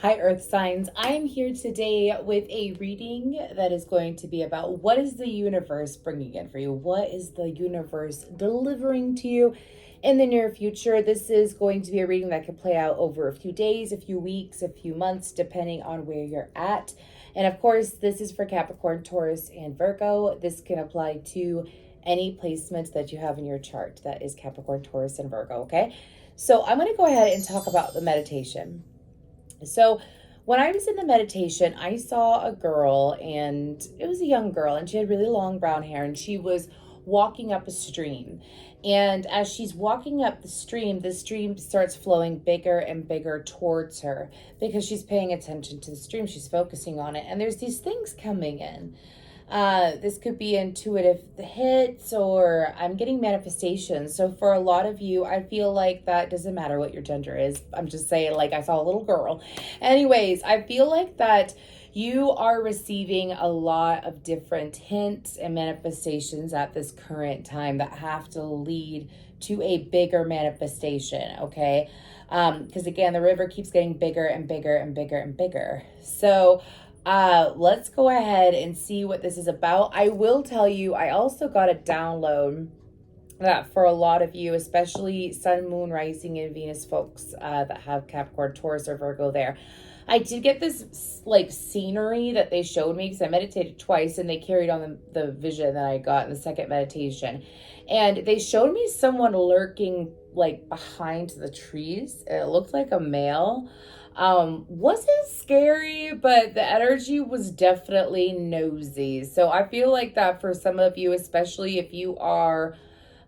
Hi, Earth signs. I'm here today with a reading that is going to be about what is the universe bringing in for you? What is the universe delivering to you in the near future? This is going to be a reading that can play out over a few days, a few weeks, a few months, depending on where you're at. And of course, this is for Capricorn, Taurus, and Virgo. This can apply to any placements that you have in your chart that is Capricorn, Taurus, and Virgo, okay? So I'm going to go ahead and talk about the meditation. So when I was in the meditation, I saw a girl, and it was a young girl, and she had really long brown hair, and she was walking up a stream. And as she's walking up the stream starts flowing bigger and bigger towards her because she's paying attention to the stream. She's focusing on it. And there's these things coming in. This could be intuitive hits, or I'm getting manifestations. So for a lot of you, I feel like that doesn't matter what your gender is. I'm just saying, like, I saw a little girl. Anyways, I feel like that you are receiving a lot of different hints and manifestations at this current time that have to lead to a bigger manifestation, okay? Because again, the river keeps getting bigger and bigger and bigger and bigger. So let's go ahead and see what this is about. I will tell you, I also got a download that for a lot of you, especially Sun, Moon, Rising, and Venus folks that have Capricorn, Taurus, or Virgo there, I did get this like scenery that they showed me because I meditated twice, and they carried on the vision that I got in the second meditation. And they showed me someone lurking like behind the trees. It looked like a male. Wasn't scary, but the energy was definitely nosy. So I feel like that for some of you, especially if you are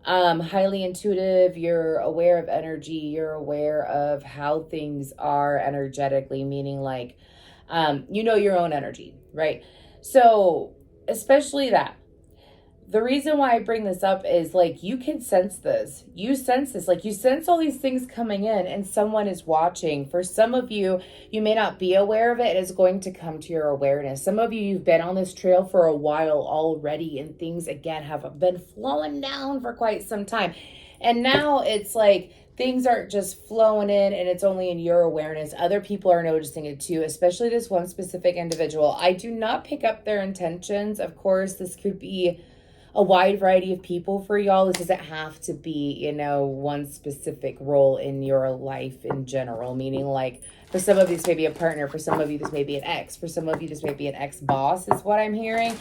highly intuitive, you're aware of energy, you're aware of how things are energetically, meaning like, you know your own energy, right? So especially that. The reason why I bring this up is like, you can sense this. You sense this. Like, you sense all these things coming in and someone is watching. For some of you, you may not be aware of it. It is going to come to your awareness. Some of you, you've been on this trail for a while already, and things, again, have been flowing down for quite some time. And now it's like things aren't just flowing in and it's only in your awareness. Other people are noticing it too, especially this one specific individual. I do not pick up their intentions. Of course, this could be a wide variety of people for y'all. This doesn't have to be, you know, one specific role in your life in general, meaning like for some of you, this may be a partner. For some of you, this may be an ex. For some of you, this may be an ex-boss is what I'm hearing.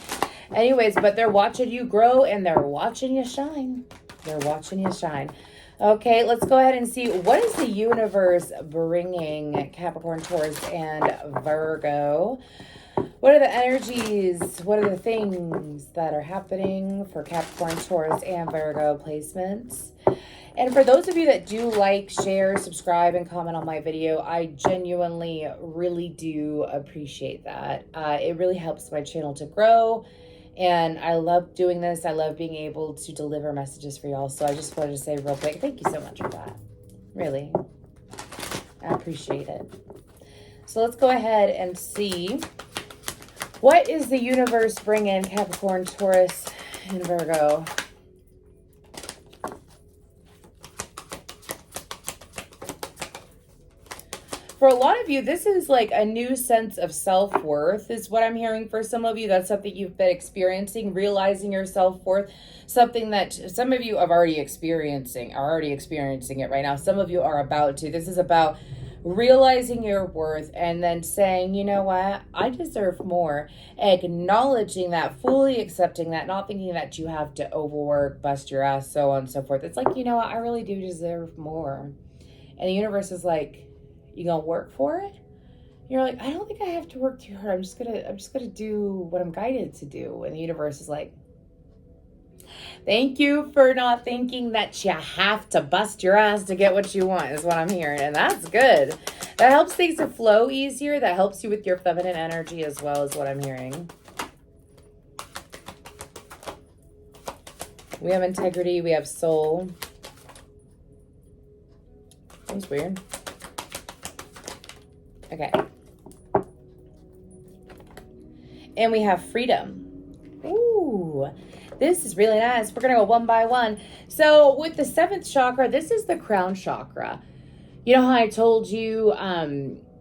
Anyways, but they're watching you grow and they're watching you shine. They're watching you shine. Okay, let's go ahead and see what is the universe bringing Capricorn, Taurus, and Virgo. What are the energies? What are the things that are happening for Capricorn, Taurus, and Virgo placements? And for those of you that do like, share, subscribe, and comment on my video, I genuinely really do appreciate that. It really helps my channel to grow. And I love doing this. I love being able to deliver messages for y'all. So I just wanted to say real quick, thank you so much for that. Really. I appreciate it. So let's go ahead and see. What is the universe bringing Capricorn, Taurus, and Virgo? For a lot of you, this is like a new sense of self-worth is what I'm hearing. For some of you, that's something you've been experiencing, realizing your self-worth, something that some of you are already experiencing it right now. Some of you are about to. This is about realizing your worth and then saying, you know what, I deserve more. Acknowledging that, fully accepting that, not thinking that you have to overwork, bust your ass, so on and so forth. It's like, you know what, I really do deserve more. And the universe is like, you gonna work for it? You're like, I don't think I have to work too hard. I'm just gonna do what I'm guided to do. And the universe is like, thank you for not thinking that you have to bust your ass to get what you want, is what I'm hearing. And that's good. That helps things to flow easier. That helps you with your feminine energy as well, is what I'm hearing. We have integrity. We have soul. That's weird. Okay. And we have freedom. Ooh. This is really nice. We're going to go one by one. So with the seventh chakra, this is the crown chakra. You know how I told you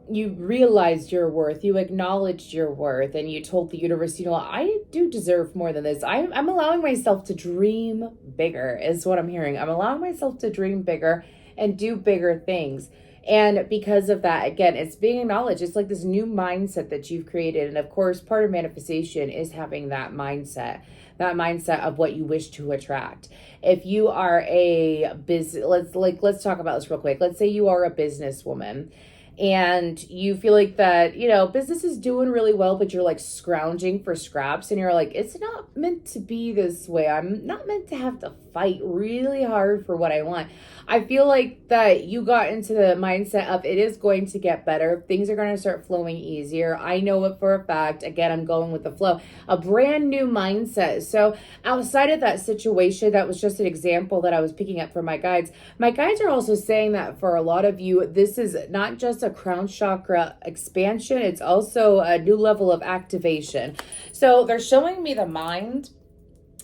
you realized your worth, you acknowledged your worth, and you told the universe, you know, I do deserve more than this. I'm allowing myself to dream bigger, is what I'm hearing. I'm allowing myself to dream bigger and do bigger things. And because of that, again, it's being acknowledged. It's like this new mindset that you've created. And of course, part of manifestation is having that mindset of what you wish to attract. If you are a let's talk about this real quick. Let's say you are a businesswoman and you feel like that, you know, business is doing really well, but you're like scrounging for scraps and you're like, it's not meant to be this way. I'm not meant to have to fight really hard for what I want. I feel like that you got into the mindset of it is going to get better. Things are going to start flowing easier. I know it for a fact. Again, I'm going with the flow. A brand new mindset. So outside of that situation, that was just an example that I was picking up from my guides. My guides are also saying that for a lot of you, this is not just a crown chakra expansion. It's also a new level of activation. So they're showing me the mind.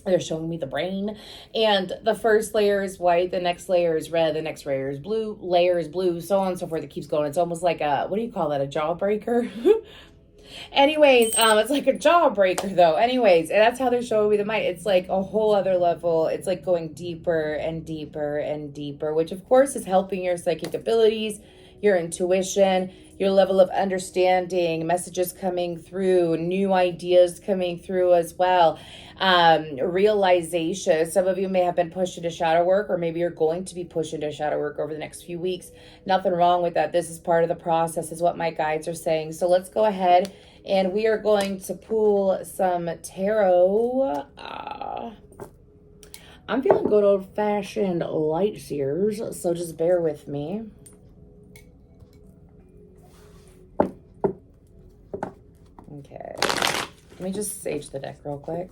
They're showing me the brain, and the first layer is white, the next layer is red, the next layer is blue, so on and so forth. It keeps going. It's almost like a, what do you call that? A jawbreaker? Anyways, it's like a jawbreaker though. Anyways, and that's how they're showing me the mind. It's like a whole other level. It's like going deeper and deeper and deeper, which of course is helping your psychic abilities, your intuition, your level of understanding, messages coming through, new ideas coming through as well. Realization. Some of you may have been pushed into shadow work, or maybe you're going to be pushed into shadow work over the next few weeks. Nothing wrong with that. This is part of the process, is what my guides are saying. So let's go ahead and we are going to pull some tarot. I'm feeling good old-fashioned light seers, so just bear with me. Okay, let me just sage the deck real quick.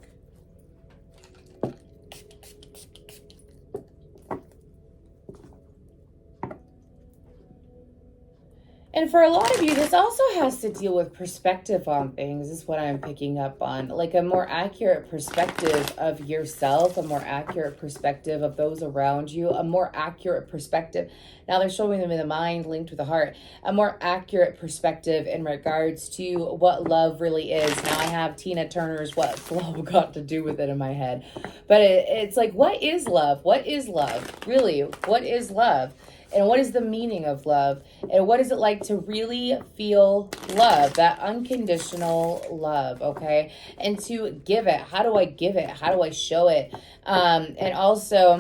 And for a lot of you, this also has to deal with perspective on things, is what I'm picking up on. Like a more accurate perspective of yourself, a more accurate perspective of those around you, a more accurate perspective. Now they're showing them in the mind linked with the heart. A more accurate perspective in regards to what love really is. Now I have Tina Turner's What Flow got to do with it in my head. But it's like, what is love? What is love? Really, what is love? And what is the meaning of love? And what is it like to really feel love, that unconditional love, okay? And to give it. How do I give it? How do I show it? And also,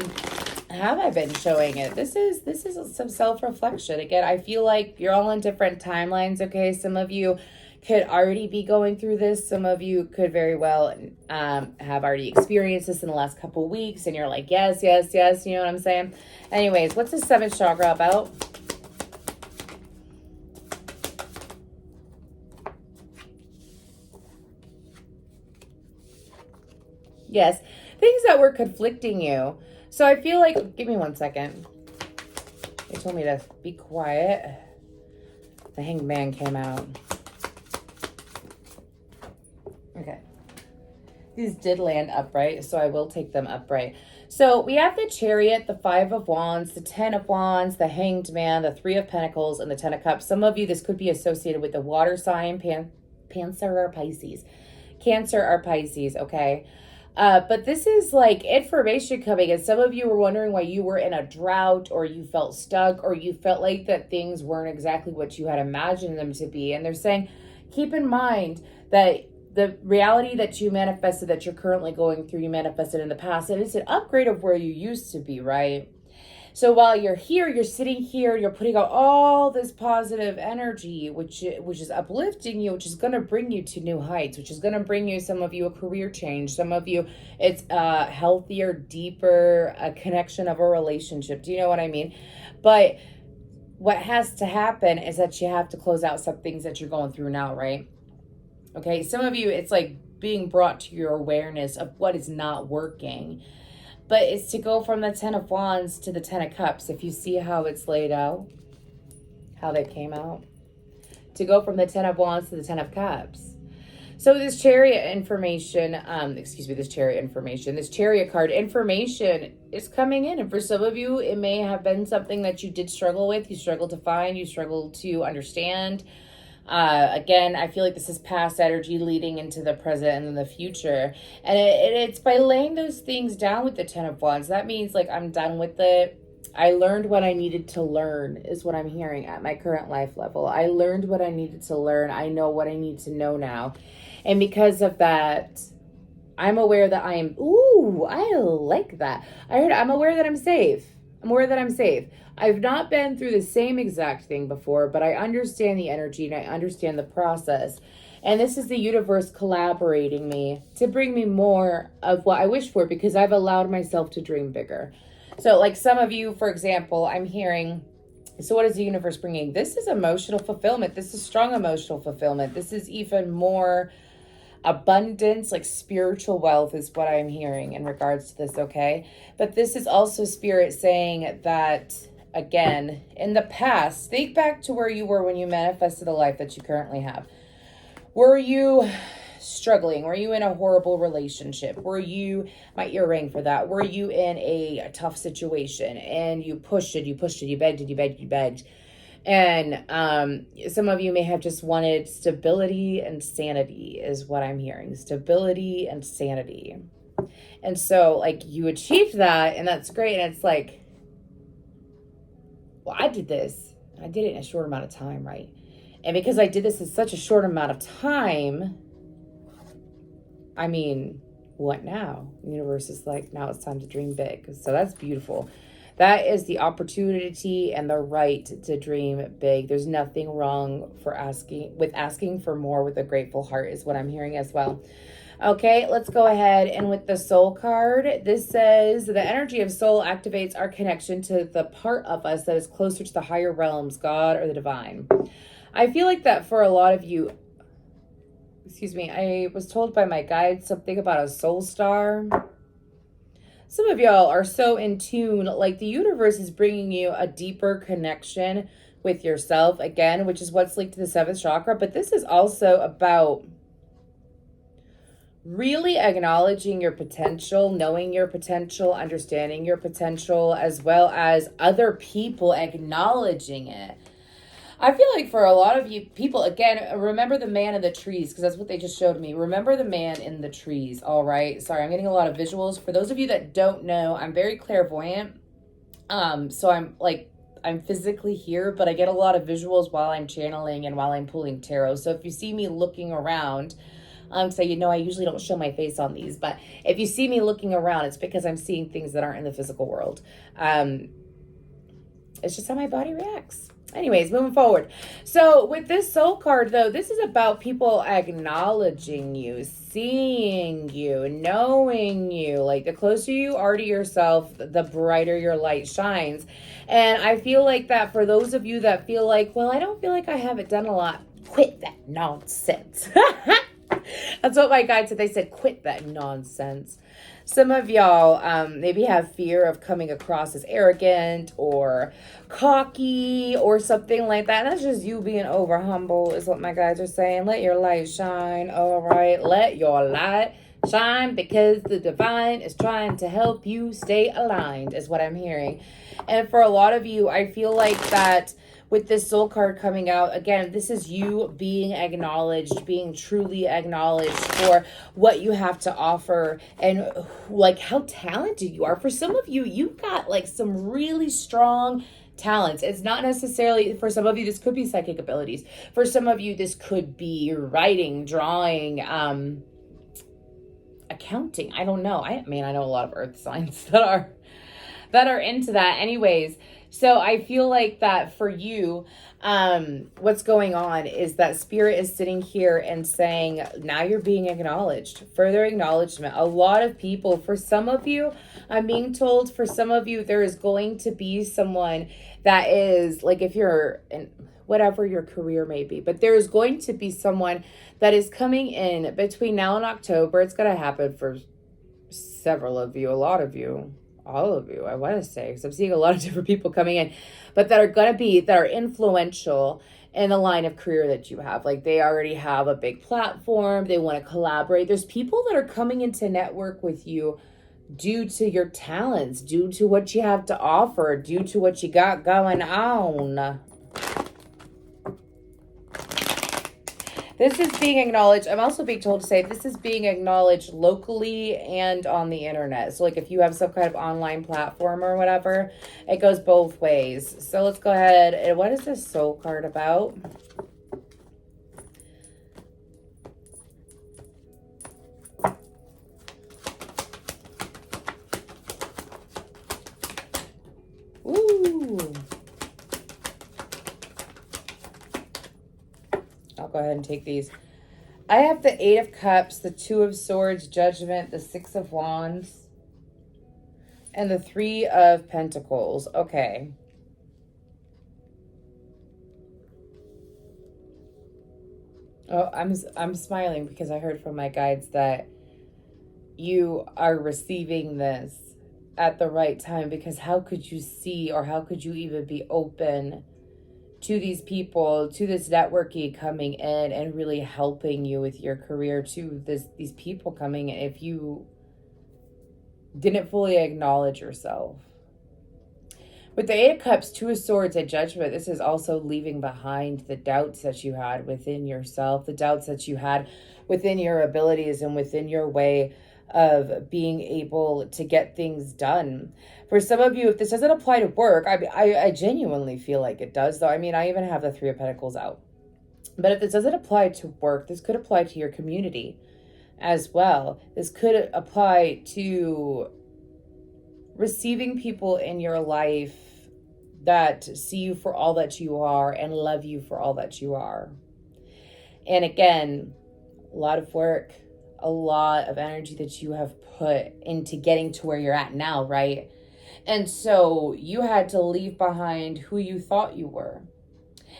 have I been showing it? This is some self-reflection. Again, I feel like you're all on different timelines, okay? Some of you could already be going through this. Some of you could very well have already experienced this in the last couple of weeks, and you're like, yes, yes, yes, you know what I'm saying? Anyways, what's the seventh chakra about? Yes, things that were conflicting you. So I feel like, give me 1 second. They told me to be quiet. The Hanged Man came out. Okay. These did land upright, so I will take them upright. So we have the Chariot, the Five of Wands, the Ten of Wands, the Hanged Man, the Three of Pentacles, and the Ten of Cups. Some of you, this could be associated with the water sign, Cancer or Pisces. Cancer or Pisces, okay? But this is like information coming, and some of you were wondering why you were in a drought, or you felt stuck, or you felt like that things weren't exactly what you had imagined them to be. And they're saying, keep in mind that the reality that you manifested, that you're currently going through, you manifested in the past, and it's an upgrade of where you used to be, right? So while you're here, you're sitting here, you're putting out all this positive energy, which is uplifting you, which is going to bring you to new heights, which is going to bring you, some of you, a career change. Some of you, it's a healthier, deeper connection of a relationship. Do you know what I mean? But what has to happen is that you have to close out some things that you're going through now, right? Okay, some of you, it's like being brought to your awareness of what is not working. But it's to go from the Ten of Wands to the Ten of Cups. If you see how it's laid out, how they came out. To go from the Ten of Wands to the Ten of Cups. So this chariot information, this chariot card information is coming in. And for some of you, it may have been something that you did struggle with. You struggled to find, you struggled to understand. Again, I feel like this is past energy leading into the present and then the future. And it's by laying those things down with the Ten of Wands. That means like, I'm done with it. I learned what I needed to learn is what I'm hearing at my current life level. I learned what I needed to learn. I know what I need to know now. And because of that, I'm aware that I am, I like that. I'm aware that I'm safe. I'm aware that I'm safe. I've not been through the same exact thing before, but I understand the energy and I understand the process. And this is the universe collaborating me to bring me more of what I wish for, because I've allowed myself to dream bigger. So like some of you, for example, I'm hearing, so what is the universe bringing? This is emotional fulfillment. This is strong emotional fulfillment. This is even more abundance, like spiritual wealth is what I'm hearing in regards to this, okay? But this is also spirit saying that, again, in the past, think back to where you were when you manifested the life that you currently have. Were you struggling? Were you in a horrible relationship? Were you, my earring for that, were you in a tough situation and you pushed it, you begged it, and some of you may have just wanted stability and sanity is what I'm hearing. Stability and sanity. And so like you achieved that, and that's great. And it's like, well, I did this. I did it in a short amount of time, right? And because I did this in such a short amount of time, I mean, what now? The universe is like, now it's time to dream big. So that's beautiful. That is the opportunity and the right to dream big. There's nothing wrong for asking for more with a grateful heart is what I'm hearing as well. Okay, let's go ahead. And with the soul card, this says the energy of soul activates our connection to the part of us that is closer to the higher realms, God or the divine. I feel like that for a lot of you, I was told by my guide something about a soul star. Some of y'all are so in tune, like the universe is bringing you a deeper connection with yourself, again, which is what's linked to the seventh chakra. But this is also about really acknowledging your potential, knowing your potential, understanding your potential, as well as other people acknowledging it. I feel like for a lot of you people, again, remember the man in the trees, because that's what they just showed me. Remember the man in the trees, all right? Sorry, I'm getting a lot of visuals. For those of you that don't know, I'm very clairvoyant. So I'm physically here, but I get a lot of visuals while I'm channeling and while I'm pulling tarot. So if you see me looking around, so you know I usually don't show my face on these, but if you see me looking around, it's because I'm seeing things that aren't in the physical world. It's just how my body reacts. Anyways, moving forward. So with this soul card, though, this is about people acknowledging you, seeing you, knowing you. Like the closer you are to yourself, the brighter your light shines. And I feel like that for those of you that feel like, well, I don't feel like I haven't done a lot, quit that nonsense. That's what my guide said. They said, quit that nonsense. Some of y'all maybe have fear of coming across as arrogant or cocky or something like that. That's just you being over humble is what my guides are saying. Let your light shine, all right? Let your light shine because the divine is trying to help you stay aligned is what I'm hearing. And for a lot of you, I feel like that with this soul card coming out, again, this is you being acknowledged, being truly acknowledged for what you have to offer and like how talented you are. For some of you, you've got like some really strong talents. It's not necessarily, for some of you, this could be psychic abilities. For some of you, this could be writing, drawing, accounting. I don't know. I know a lot of earth signs that are into that. Anyways, so I feel like that for you, what's going on is that spirit is sitting here and saying, now you're being acknowledged, further acknowledgement. A lot of people, for some of you, I'm being told, for some of you, there is going to be someone that is like, if you're in whatever your career may be, but there is going to be someone that is coming in between now and October. It's going to happen for several of you, a lot of you. All of you, I want to say, because I'm seeing a lot of different people coming in, but that are influential in the line of career that you have. Like they already have a big platform. They want to collaborate. There's people that are coming into network with you due to your talents, due to what you have to offer, due to what you got going on. This is being acknowledged. I'm also being told to say this is being acknowledged locally and on the internet. So like if you have some kind of online platform or whatever, it goes both ways. So let's go ahead. And what is this soul card about? Ooh. I'll go ahead and take these. I have the 8 of Cups, the 2 of Swords, Judgment, the 6 of Wands, and the 3 of Pentacles. Okay. Oh, I'm smiling because I heard from my guides that you are receiving this at the right time, because how could you see, or how could you even be open to these people, to this networking coming in and really helping you with your career, to these people coming in, if you didn't fully acknowledge yourself? With the 8 of Cups, 2 of Swords, and Judgment, this is also leaving behind the doubts that you had within yourself, the doubts that you had within your abilities and within your way of being able to get things done. For some of you, if this doesn't apply to work, I genuinely feel like it does, though. I mean, I even have the 3 of Pentacles out. But if this doesn't apply to work, this could apply to your community as well. This could apply to receiving people in your life that see you for all that you are and love you for all that you are. And again, a lot of work, a lot of energy that you have put into getting to where you're at now, right? And so you had to leave behind who you thought you were.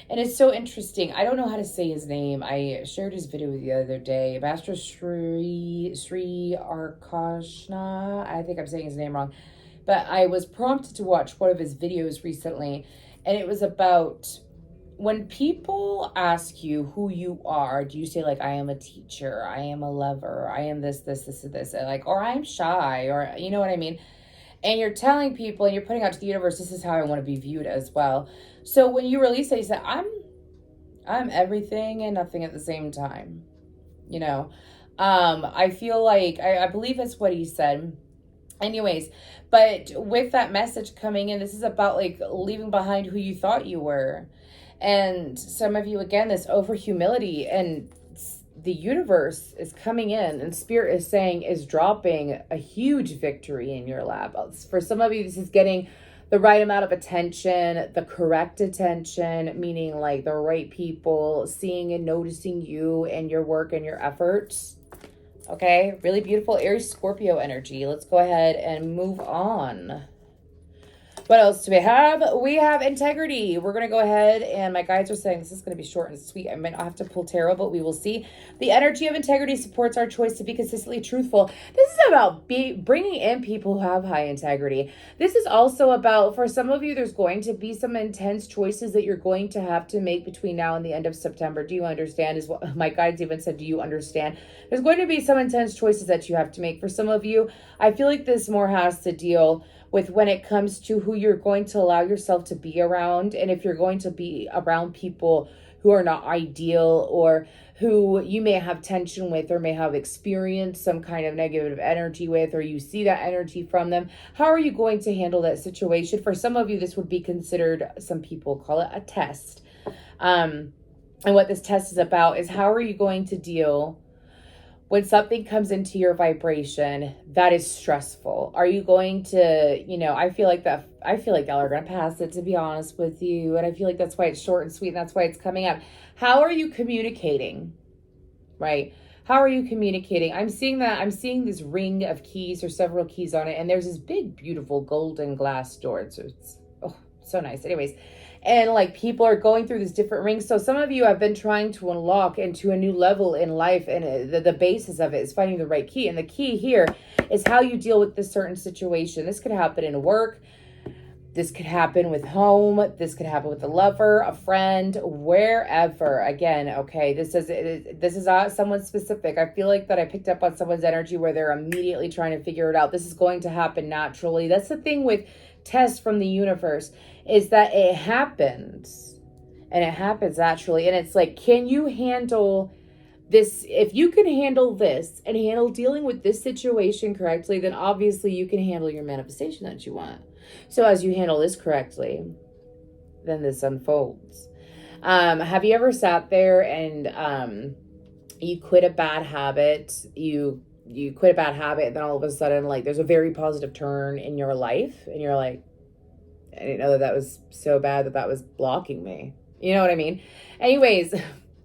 And it's so interesting. I don't know how to say his name. I shared his video the other day. Master Sri Arkashna. I think I'm saying his name wrong. But I was prompted to watch one of his videos recently. And it was about, when people ask you who you are, do you say like, I am a teacher, I am a lover, I am this, and like, or I'm shy, or you know what I mean? And you're telling people and you're putting out to the universe, this is how I want to be viewed as well. So when you release it, you say, I'm everything and nothing at the same time. You know, I feel like, I believe that's what he said. Anyways, but with that message coming in, this is about like leaving behind who you thought you were. And some of you, again, this over humility, and the universe is coming in and spirit is saying, is dropping a huge victory in your lap. For some of you, this is getting the right amount of attention, the correct attention, meaning like the right people seeing and noticing you and your work and your efforts. Okay, really beautiful Aries Scorpio energy. Let's go ahead and move on. What else do we have? We have integrity. We're going to go ahead, and my guides are saying this is going to be short and sweet. I might not have to pull tarot, but we will see. The energy of integrity supports our choice to be consistently truthful. This is about bringing in people who have high integrity. This is also about, for some of you, there's going to be some intense choices that you're going to have to make between now and the end of September. Do you understand? Is what my guides even said. Do you understand? There's going to be some intense choices that you have to make. For some of you, I feel like this more has to deal with when it comes to who you're going to allow yourself to be around. And if you're going to be around people who are not ideal, or who you may have tension with, or may have experienced some kind of negative energy with, or you see that energy from them, how are you going to handle that situation? For some of you, this would be considered, some people call it a test. And what this test is about is, how are you going to deal when something comes into your vibration that is stressful? Are you going to, you know, I feel like y'all are going to pass it, to be honest with you. And I feel like that's why it's short and sweet, and that's why it's coming up. How are you communicating, right? How are you communicating? I'm seeing this ring of keys, or several keys on it. And there's this big, beautiful golden glass door. It's so nice. Anyways, and like people are going through these different rings. So some of you have been trying to unlock into a new level in life, and the basis of it is finding the right key. And the key here is how you deal with this certain situation. This could happen in work. This could happen with home. This could happen with a lover, a friend, wherever. Again, okay, this is someone specific. I feel like that I picked up on someone's energy where they're immediately trying to figure it out. This is going to happen naturally. That's the thing with tests from the universe, is that it happens, and it happens naturally. And it's like, can you handle this? If you can handle this and handle dealing with this situation correctly, then obviously you can handle your manifestation that you want. So as you handle this correctly, then this unfolds. Have you ever sat there and you quit a bad habit? You quit a bad habit, and then all of a sudden, like, there's a very positive turn in your life, and you're like, I didn't know that was so bad that was blocking me. You know what I mean? Anyways,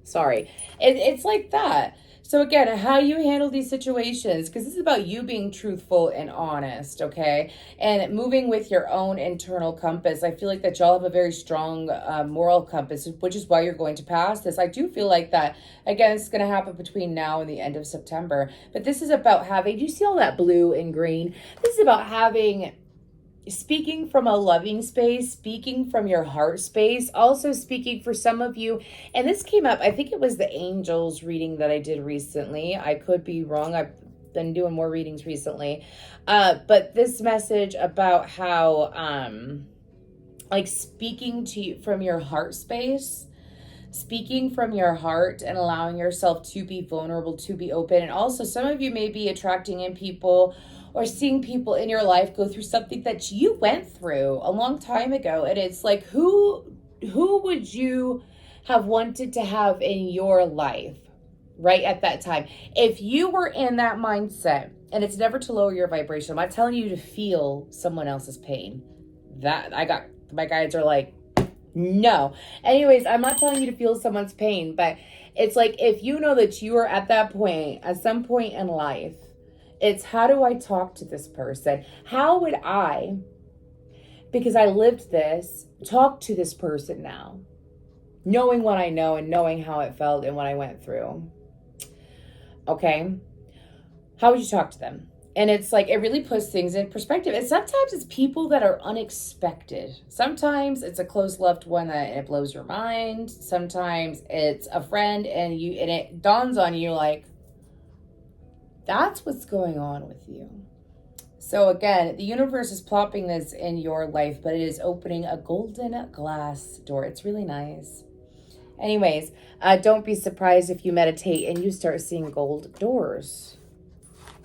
sorry. It's like that. So again, how you handle these situations, because this is about you being truthful and honest, okay? And moving with your own internal compass. I feel like that y'all have a very strong moral compass, which is why you're going to pass this. I do feel like that, again, it's going to happen between now and the end of September. But this is about having, do you see all that blue and green? This is about having, speaking from a loving space, speaking from your heart space, also speaking for some of you. And this came up, I think it was the angels reading that I did recently. I could be wrong. I've been doing more readings recently. But this message about how, like, speaking to you from your heart space, speaking from your heart and allowing yourself to be vulnerable, to be open. And also some of you may be attracting in people or seeing people in your life go through something that you went through a long time ago. And it's like, who would you have wanted to have in your life right at that time? If you were in that mindset, and it's never to lower your vibration. I'm not telling you to feel someone else's pain. My guides are like, no. Anyways, I'm not telling you to feel someone's pain, but it's like, if you know that you are at that point, at some point in life, it's, how do I talk to this person? How would I, because I lived this, talk to this person now? Knowing what I know and knowing how it felt and what I went through. Okay? How would you talk to them? And it's like, it really puts things in perspective. And sometimes it's people that are unexpected. Sometimes it's a close loved one that it blows your mind. Sometimes it's a friend and it dawns on you like, that's what's going on with you. So again, the universe is plopping this in your life, but it is opening a golden glass door. It's really nice. Anyways, don't be surprised if you meditate and you start seeing gold doors.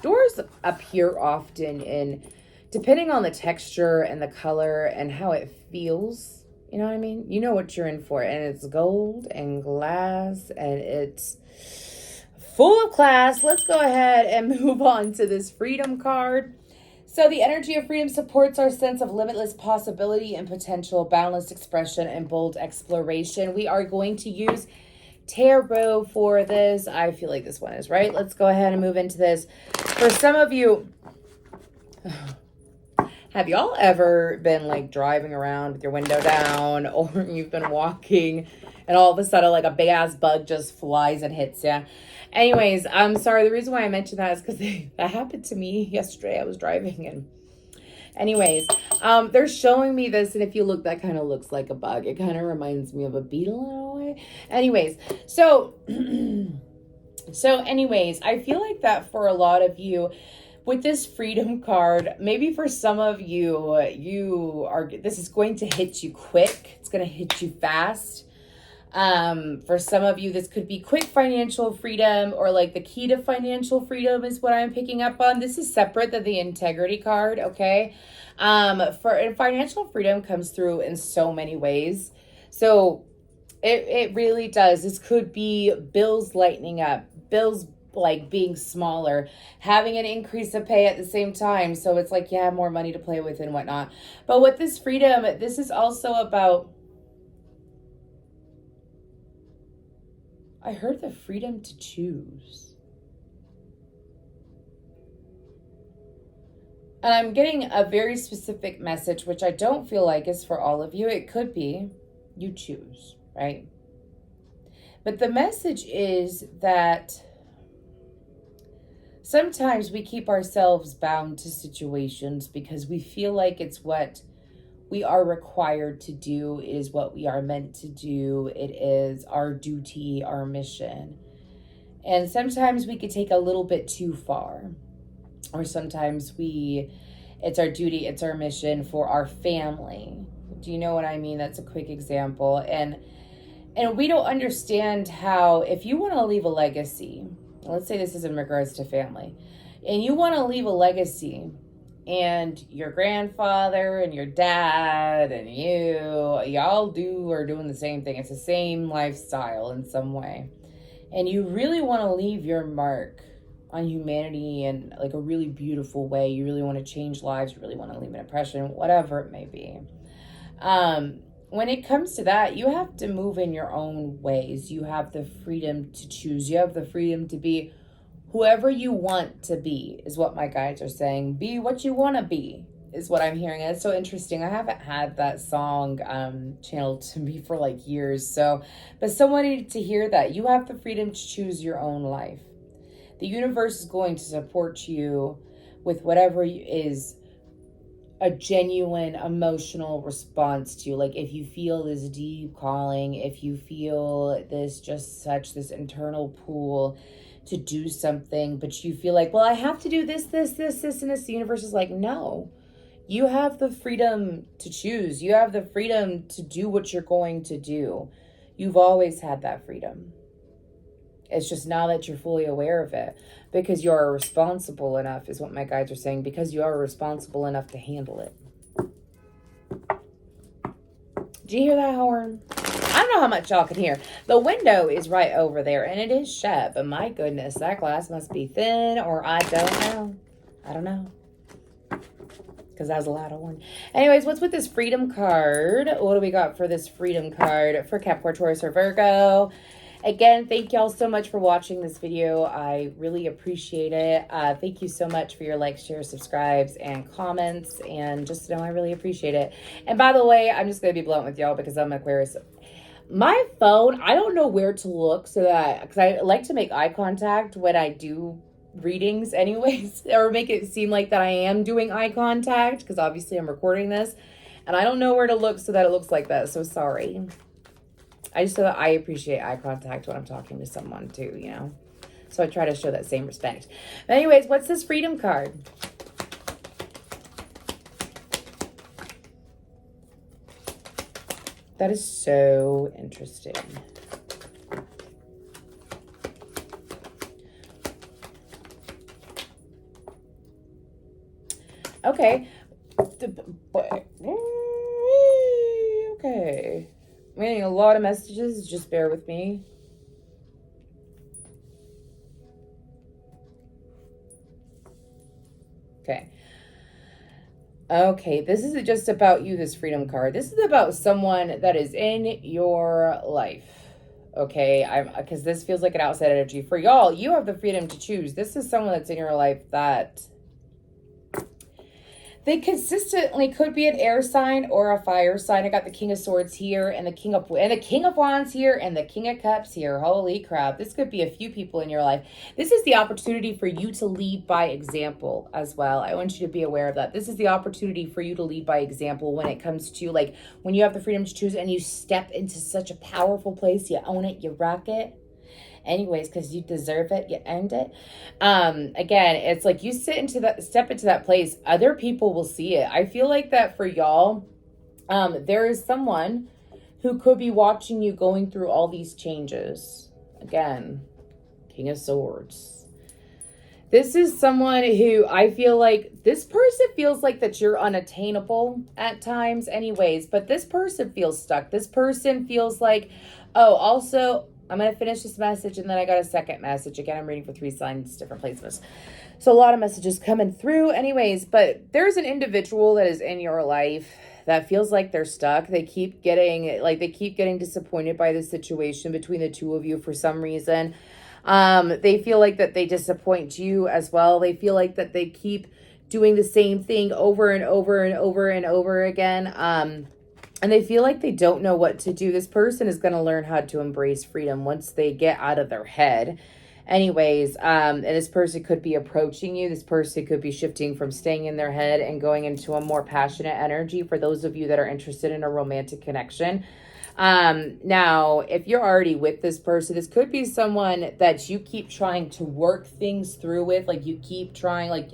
Doors appear often in, depending on the texture and the color and how it feels, you know what I mean? You know what you're in for. And it's gold and glass and it's full of class. Let's go ahead and move on to this freedom card. So the energy of freedom supports our sense of limitless possibility and potential, boundless expression, and bold exploration. We are going to use tarot for this. I feel like this one is right. Let's go ahead and move into this. For some of you, have y'all ever been like driving around with your window down, or you've been walking and all of a sudden like a big ass bug just flies and hits you? Anyways, I'm sorry. The reason why I mentioned that is because that happened to me yesterday. I was driving and anyways, they're showing me this, and if you look, that kind of looks like a bug. It kind of reminds me of a beetle in a way. Anyways, so anyways, I feel like that for a lot of you, with this freedom card, maybe for some of you, this is going to hit you quick. It's going to hit you fast. For some of you, this could be quick financial freedom, or like the key to financial freedom is what I'm picking up on. This is separate than the integrity card. Okay. For financial freedom comes through in so many ways. So it really does. This could be bills lightening up, bills like being smaller, having an increase of pay at the same time. So it's like, yeah, more money to play with and whatnot. But with this freedom, this is also about, I heard the freedom to choose. And I'm getting a very specific message, which I don't feel like is for all of you. It could be you choose, right? But the message is that sometimes we keep ourselves bound to situations because we feel like it's what we are required to do. It is what we are meant to do. It is our duty, our mission. And sometimes we could take a little bit too far. Or sometimes it's our duty, it's our mission for our family. Do you know what I mean? That's a quick example. And we don't understand how, if you want to leave a legacy, let's say this is in regards to family, and you want to leave a legacy, and your grandfather and your dad and y'all are doing the same thing. It's the same lifestyle in some way. And you really want to leave your mark on humanity in like a really beautiful way. You really want to change lives. You really want to leave an impression, whatever it may be. When it comes to that, you have to move in your own ways. You have the freedom to choose. You have the freedom to be whoever you want to be, is what my guides are saying. Be what you want to be, is what I'm hearing. And it's so interesting. I haven't had that song channeled to me for like years. But someone needed to hear that. You have the freedom to choose your own life. The universe is going to support you with whatever is a genuine emotional response to. Like if you feel this deep calling, if you feel this internal pull to do something, but you feel like, well, I have to do this, and this. The universe is like, no, you have the freedom to choose. You have the freedom to do what you're going to do. You've always had that freedom. It's just now that you're fully aware of it, because you are responsible enough, is what my guides are saying, because you are responsible enough to handle it. Do you hear that horn? I don't know how much y'all can hear. The window is right over there, and it is shut, but my goodness, that glass must be thin, or I don't know. I don't know. Because that was a loud horn. Anyways, what's with this freedom card? What do we got for this freedom card for Capricorn, Taurus, or Virgo? Again, thank y'all so much for watching this video. I really appreciate it. Thank you so much for your likes, shares, subscribes, and comments. And just know I really appreciate it. And by the way, I'm just going to be blunt with y'all because I'm Aquarius. My phone, I don't know where to look because I like to make eye contact when I do readings anyways, or make it seem like that I am doing eye contact, because obviously I'm recording this. And I don't know where to look so that it looks like that. So sorry. I just know that I appreciate eye contact when I'm talking to someone too, you know. So I try to show that same respect. But anyways, what's this freedom card? That is so interesting. Okay. Okay. I'm getting a lot of messages. Just bear with me. Okay, this isn't just about you, this freedom card. This is about someone that is in your life. Okay, because this feels like an outside energy. For y'all, you have the freedom to choose. This is someone that's in your life that they consistently could be an air sign or a fire sign. I got the King of Swords here, and the King of Wands here, and the King of Cups here. Holy crap. This could be a few people in your life. This is the opportunity for you to lead by example as well. I want you to be aware of that. This is the opportunity for you to lead by example when it comes to, like, when you have the freedom to choose and you step into such a powerful place. You own it, you rock it. Anyways, because you deserve it, you earned it. Again, it's like you step into that place, other people will see it. I feel like that for y'all, there is someone who could be watching you going through all these changes. Again, King of Swords. This is someone who I feel like this person feels like that you're unattainable at times anyways, but this person feels stuck. This person feels like, oh, also, I'm going to finish this message, and then I got a second message. Again, I'm reading for 3 signs, different placements. So a lot of messages coming through anyways, but there's an individual that is in your life that feels like they're stuck. They keep getting disappointed by the situation between the two of you for some reason. They feel like that they disappoint you as well. They feel like that they keep doing the same thing over and over and over and over again. And they feel like they don't know what to do. This person is going to learn how to embrace freedom once they get out of their head Anyways, and this person could be approaching you. This person could be shifting from staying in their head and going into a more passionate energy for those of you that are interested in a romantic connection. Now, if you're already with this person, this could be someone that you keep trying to work things through with. Like you keep trying, like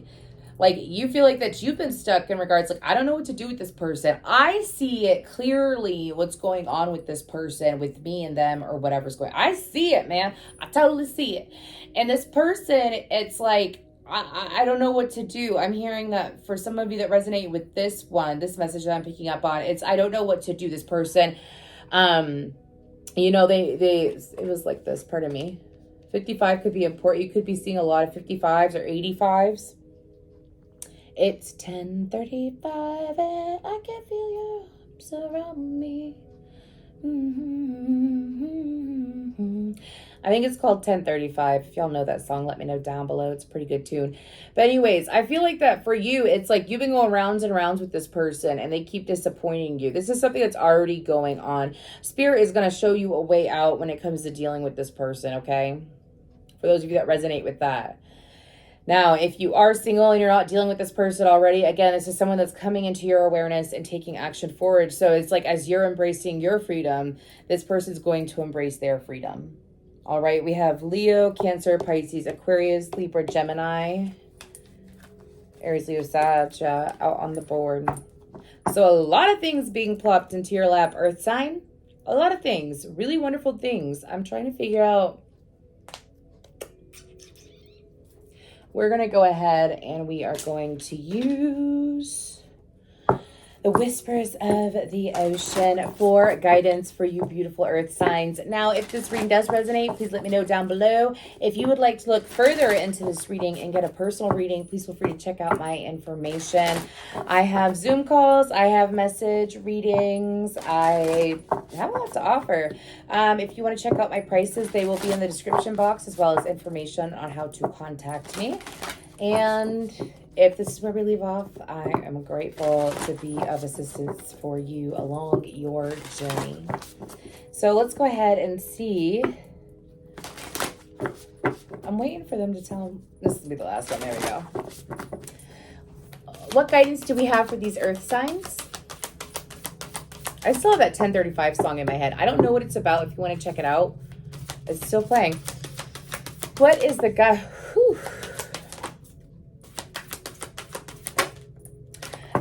you feel like that you've been stuck in regards, like, I don't know what to do with this person. I see it clearly what's going on with this person, with me and them, or whatever's going on. I see it, man. I totally see it. And this person, it's like, I don't know what to do. I'm hearing that for some of you that resonate with this one, this message that I'm picking up on, it's, I don't know what to do. This person, you know, it was like this, pardon me. 55 could be important. You could be seeing a lot of 55s or 85s. It's 10:35 and I can feel your arms around me. I think it's called 10:35. If y'all know that song, let me know down below. It's a pretty good tune. But anyways, I feel like that for you, it's like you've been going rounds and rounds with this person and they keep disappointing you. This is something that's already going on. Spirit is going to show you a way out when it comes to dealing with this person, okay? For those of you that resonate with that. Now, if you are single and you're not dealing with this person already, again, this is someone that's coming into your awareness and taking action forward. So it's like as you're embracing your freedom, this person's going to embrace their freedom. All right, we have Leo, Cancer, Pisces, Aquarius, Libra, Gemini, Aries, Leo, Sag out on the board. So a lot of things being plopped into your lap, Earth sign. A lot of things, really wonderful things. I'm trying to figure out. We're going to go ahead and we are going to use the whispers of the ocean for guidance for you beautiful earth signs. Now, if this reading does resonate, please let me know down below. If you would like to look further into this reading and get a personal reading, please feel free to check out my information. I have Zoom calls. I have message readings. I have a lot to offer. If you want to check out my prices, they will be in the description box, as well as information on how to contact me. And if this is where we leave off, I am grateful to be of assistance for you along your journey. So let's go ahead and see. I'm waiting for them to tell. This will be the last one. There we go. What guidance do we have for these earth signs? I still have that 10:35 song in my head. I don't know what it's about. If you want to check it out, it's still playing. What is the guy?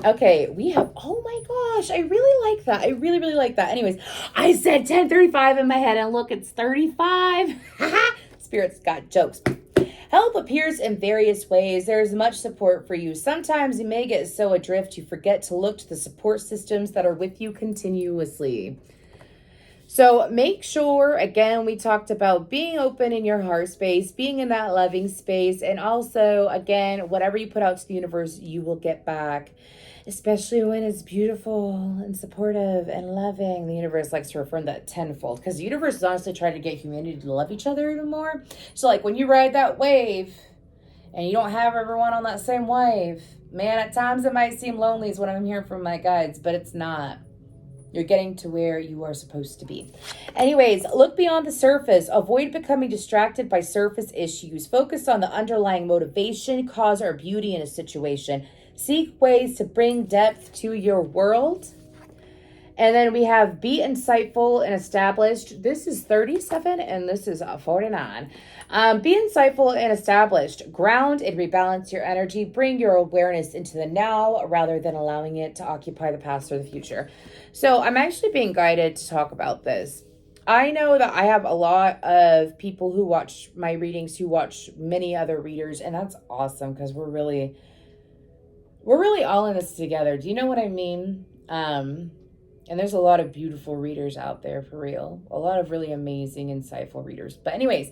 Okay, we have, oh my gosh, I really like that. I really, really like that. Anyways, I said 10:35 in my head, and look, it's 35. Spirit's got jokes. Help appears in various ways. There is much support for you. Sometimes you may get so adrift you forget to look to the support systems that are with you continuously. So make sure, again, we talked about being open in your heart space, being in that loving space, and also, again, whatever you put out to the universe, you will get back. Especially when it's beautiful and supportive and loving. The universe likes to affirm that tenfold, because the universe is honestly trying to get humanity to love each other even more. So like when you ride that wave and you don't have everyone on that same wave, man, at times it might seem lonely is what I'm hearing from my guides, but it's not. You're getting to where you are supposed to be. Anyways, look beyond the surface. Avoid becoming distracted by surface issues. Focus on the underlying motivation, cause, or beauty in a situation. Seek ways to bring depth to your world. And then we have be insightful and established. This is 37 and this is 49. Be insightful and established. Ground and rebalance your energy. Bring your awareness into the now rather than allowing it to occupy the past or the future. So I'm actually being guided to talk about this. I know that I have a lot of people who watch my readings, who watch many other readers, and that's awesome because we're really all in this together. Do you know what I mean? And there's a lot of beautiful readers out there, for real. A lot of really amazing, insightful readers. But anyways,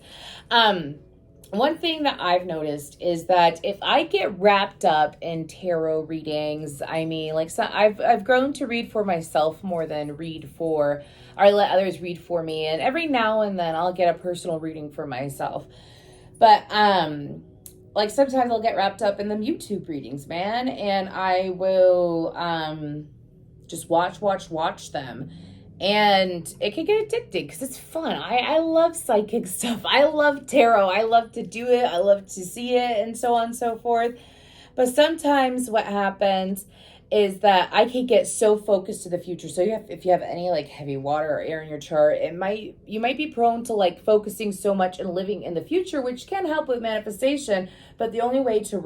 one thing that I've noticed is that if I get wrapped up in tarot readings, I mean, like, so I've grown to read for myself more than read for, or let others read for me. And every now and then I'll get a personal reading for myself. But, like sometimes I'll get wrapped up in them YouTube readings, man. And I will, just watch them. And it can get addicted because it's fun. I love psychic stuff. I love tarot. I love to do it. I love to see it and so on and so forth. But sometimes what happens is that I can get so focused to the future. So if you have any like heavy water or air in your chart, you might be prone to like focusing so much and living in the future, which can help with manifestation. But the only way to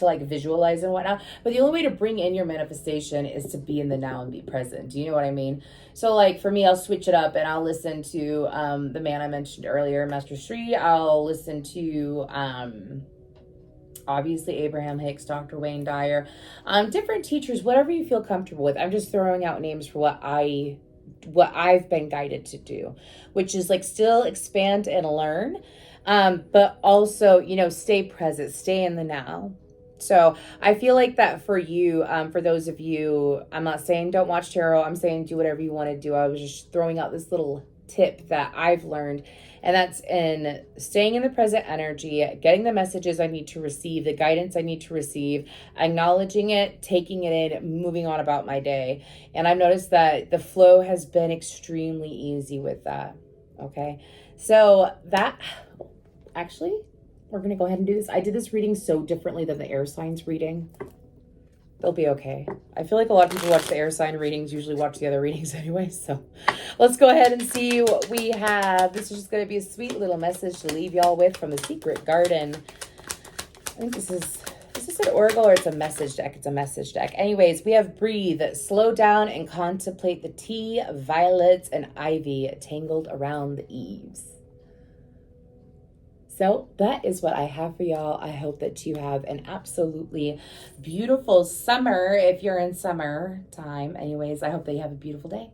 like visualize and whatnot, but the only way to bring in your manifestation is to be in the now and be present. Do you know what I mean? So like for me, I'll switch it up and I'll listen to the man I mentioned earlier, Master Sri. I'll listen to obviously Abraham Hicks, Dr. Wayne Dyer, different teachers, whatever you feel comfortable with. I'm just throwing out names for what I've been guided to do, which is like still expand and learn, but also, stay present, stay in the now. So I feel like that for you, for those of you, I'm not saying don't watch tarot. I'm saying do whatever you want to do. I was just throwing out this little tip that I've learned, and that's in staying in the present energy, getting the messages I need to receive, the guidance I need to receive, acknowledging it, taking it in, moving on about my day. And I've noticed that the flow has been extremely easy with that. Okay. So that actually, we're going to go ahead and do this. I did this reading so differently than the air signs reading. They'll be okay. I feel like a lot of people watch the air sign readings, usually watch the other readings anyway. So let's go ahead and see what we have. This is just going to be a sweet little message to leave y'all with from the Secret Garden. I think is this an oracle or it's a message deck? It's a message deck. Anyways, we have breathe, slow down and contemplate the tea, violets, and ivy tangled around the eaves. So that is what I have for y'all. I hope that you have an absolutely beautiful summer if you're in summer time. Anyways, I hope that you have a beautiful day.